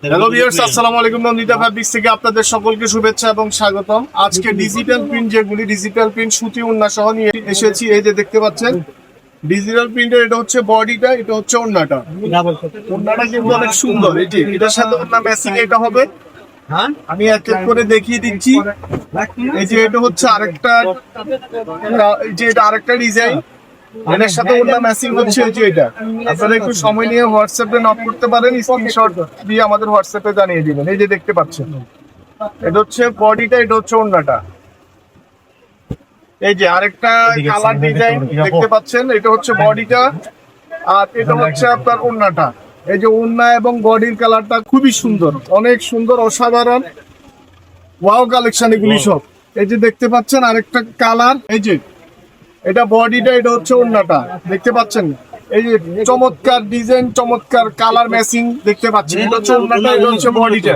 Hello viewers, আসসালামু আলাইকুম। Nandita fabrics থেকে আপনাদের সকলকে শুভেচ্ছা এবং স্বাগতম। আজকে ডিজিটাল প্রিন্ট, যেগুলি ডিজিটাল প্রিন্ট সুতি ওড়না সহ নিয়ে এসেছি। এই যে দেখতে পাচ্ছেন ডিজিটাল প্রিন্টের, এটা হচ্ছে বডিটা, এটা হচ্ছে ওড়নাটা। ওড়নাটা কিন্তু অনেক সুন্দর। এই যে এটার সাথে ওড়না ম্যাচিং এটা হবে। আমি এক এক করে দেখিয়ে দিচ্ছি। এই যে এটা হচ্ছে আরেকটা, এই যে এটা আরেকটা ডিজাইন, এটার সাথে ওড়না ম্যাচিং হচ্ছে। এই যে এটা আপনারা একটু সময় নিয়ে হোয়াটসঅ্যাপে নক করতে পারেন, স্ক্রিনশট দিয়ে আমাদের হোয়াটসঅ্যাপে জানিয়ে দিবেন। এই যে দেখতে পাচ্ছেন এটা হচ্ছে বডিটা, এটা হচ্ছে ওড়নাটা। এই যে আরেকটা কালার ডিজাইন দেখতে পাচ্ছেন, এটা হচ্ছে বডিটা আর এটা হচ্ছে আপনার ওড়নাটা। এই যে ওড়না এবং বডির কালারটা খুবই সুন্দর, অনেক সুন্দর, অসাধারণ, ওয়াও কালেকশন এগুলি সব। এই যে দেখতে পাচ্ছেন আরেকটা কালার, এই যে এটা বডিটা, এটা হচ্ছে ওড়নাটা, দেখতে পাচ্ছেন। এই যে চমৎকার ডিজাইন, চমৎকার কালার ম্যাচিং দেখতে পাচ্ছেন। এটা হচ্ছে ওড়নাটা, এটা হচ্ছে বডিটা।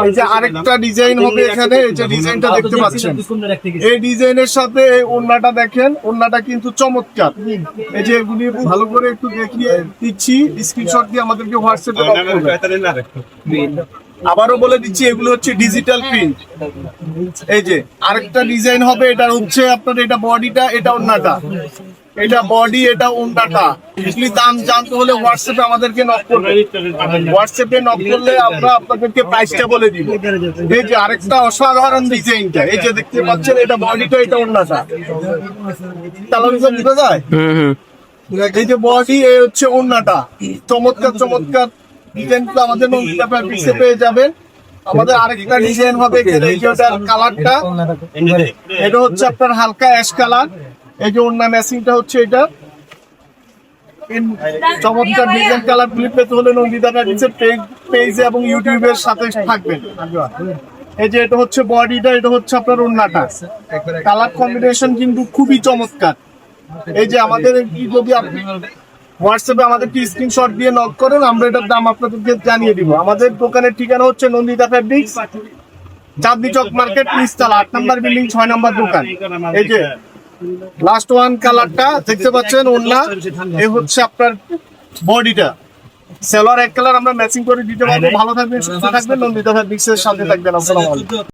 এই যে আরেকটা ডিজাইন হবে এখানে, এই যে ডিজাইনটা দেখতে পাচ্ছেন, এই ডিজাইনের সাথে এই ওড়নাটা দেখেন, ওড়নাটা কিন্তু চমৎকার। এই যে এগুলি ভালো করে একটু দেখিয়ে দিচ্ছি, স্ক্রিনশট দিয়ে আমাদেরকে হোয়াটসঅ্যাপে নক করবেন। আবারও বলে দিচ্ছি, এগুলো হচ্ছে ডিজিটাল প্রিন্ট। এই যে আরেকটা ডিজাইন হবে, এটা হচ্ছে আপনার, এটা বডিটা, এটা ওড়নাটা, এটা বডি, এটা ওড়নাটা। এগুলি দাম জানতে হলে হোয়াটসঅ্যাপে আমাদেরকে নক করবেন। হোয়াটসঅ্যাপে নক করলে আমরা আপনাদেরকে প্রাইসটা বলে দিব। এই যে আরেকটা অসাধারণ ডিজাইনটা, এই যে দেখতে পাচ্ছেন, এটা বডিটা, এটা ওড়নাটা। তাহলে বুঝা যায়। এই যে বডি, এই হচ্ছে ওড়নাটা। চমৎকার চমৎকার ডিজাইন তো আমাদের নন্দিতা ফ্যাব্রিক্সে পেয়ে যাবেন। আমাদের আরেকটা ডিজাইন হবে, এই যে ওটার কালারটা, এটা হচ্ছে আপনার হালকা অ্যাশ কালার। এই যে ওড়না ম্যাচিংটা হচ্ছে এটা। চমৎকার ডিজাইন কালার গুলি পেতে হলে নন্দিতা ফ্যাব্রিক্সের পেজে এবং ইউটিউবের সাথে থাকবেন। এই যে এটা হচ্ছে বডিটা, এটা হচ্ছে আপনার ওড়নাটা। কালার কম্বিনেশন কিন্তু খুবই চমৎকার। এই যে আমাদের, যদি আপনি হোয়াটসঅ্যাপে আমাদেরকে স্ক্রিনশট দিয়ে নক করেন, আমরা এটার দাম আপনাদেরকে জানিয়ে দিব। আমাদের দোকানের ঠিকানা হচ্ছে নন্দিতা ফ্যাব্রিক্স, চাঁদনি চক মার্কেট, নিচতলা 8 নম্বর বিল্ডিং, 6 নম্বর দোকান। এই যে লাস্ট ওয়ান কালারটা দেখতে পাচ্ছেন, ওড়না, এই হচ্ছে আপনার বডিটা। সেলোয়ার এক কালার আমরা ম্যাচিং করে দিতে পারবো। ভালো থাকবেন, সুস্থ থাকবেন, নন্দিতা ফ্যাব্রিক্সের সাথে থাকবেন। আসসালামু আলাইকুম।